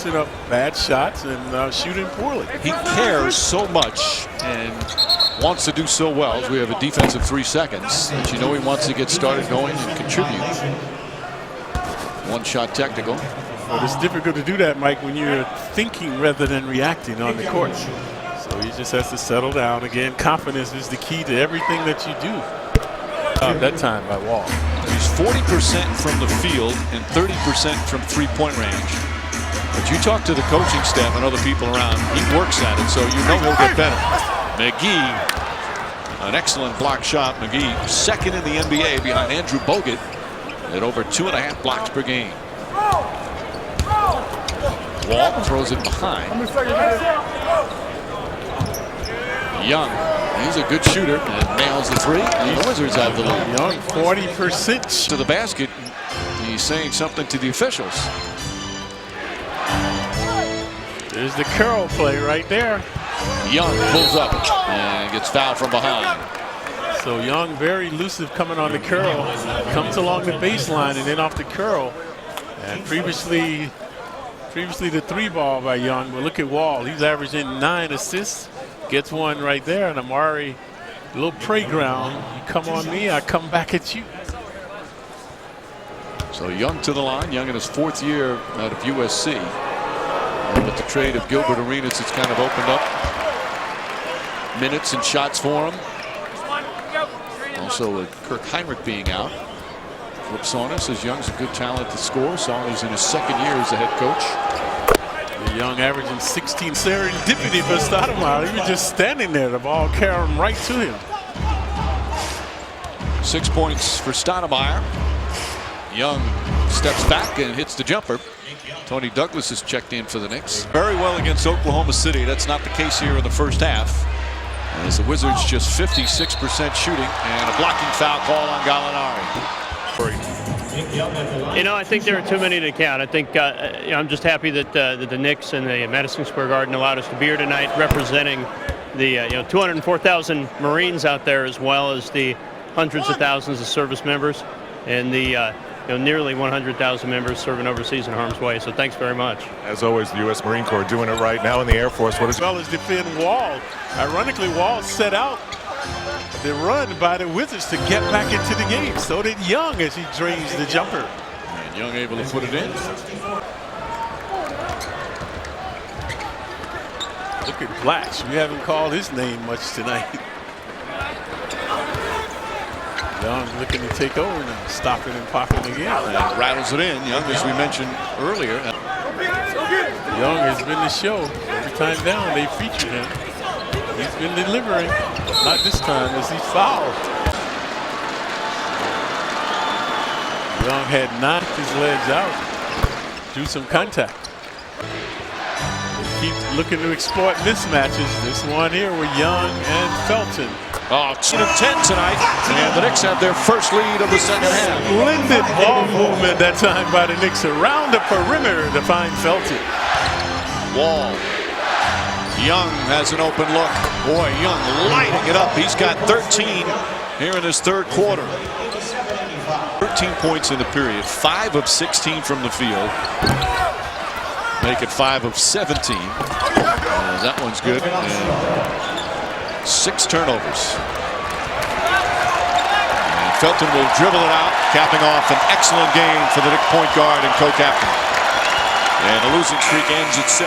mixing up bad shots and shooting poorly. He cares so much and wants to do so well. As we have a defensive 3 seconds, that you know he wants to get started going and contribute. One shot technical. Well, it's difficult to do that, Mike, when you're thinking rather than reacting on the court. So he just has to settle down. Again, confidence is the key to everything that you do. That time by Wall. He's 40% from the field and 30% from three-point range. But you talk to the coaching staff and other people around, he works at it, so you know he'll get better. McGee, an excellent block shot. McGee, second in the NBA behind Andrew Bogut at over 2.5 blocks per game. Wall throws it behind. Young, he's a good shooter and nails the three. And the Wizards have the lead. Young, 40% to the basket. He's saying something to the officials. There's the curl play right there. Young pulls up and gets fouled from behind. So Young, very elusive coming on the curl. Comes along the baseline and then off the curl. And previously the 3-ball by Young. But look at Wall. He's averaging 9 assists. Gets one right there. And Amari, a little playground. You come on me, I come back at you. So Young to the line. Young in his 4th year out of USC. And with the trade of Gilbert Arenas, it's kind of opened up minutes and shots for him. Also with Kirk Heinrich being out. Flips on us as Young's a good talent to score. So he's in his 2nd year as a head coach. Young averaging 16. Serendipity for Stoudemire. He was just standing there. The ball carried him right to him. 6 points for Stoudemire. Young steps back and hits the jumper. Tony Douglas has checked in for the Knicks. Very well against Oklahoma City. That's not the case here in the first half. As the Wizards just 56% shooting and a blocking foul call on Gallinari. You know, I think there are too many to count. I think I'm just happy that the Knicks and the Madison Square Garden allowed us to be here tonight, representing the 204,000 Marines out there, as well as the hundreds of thousands of service members and the nearly 100,000 members serving overseas in harm's way. So thanks very much. As always, the U.S. Marine Corps doing it right now in the Air Force. As well as defend Wall. Ironically, Wall set out the run by the Wizards to get back into the game. So did Young as he drains the jumper. And Young able to put it in. Look at Blatch. We haven't called his name much tonight. Young looking to take over now, stopping and popping again. And rattles it in. Young, as we mentioned earlier. Young has been the show. Every time down, they featured him. He's been delivering, but not this time as he's fouled. Young had knocked his legs out, drew some contact. They keep looking to exploit mismatches. This one here with Young and Felton. Oh, 2 of 10 tonight, and the Knicks have their first lead of the second half. Splendid ball movement that time by the Knicks around the perimeter to find Felton. Wall. Young has an open look. Boy, Young lighting it up. He's got 13 here in his 3rd quarter. 13 points in the period, 5 of 16 from the field. Make it 5 of 17. That one's good. And 6 turnovers. And Felton will dribble it out, capping off an excellent game for the Knicks point guard and co-captain. And the losing streak ends at 6.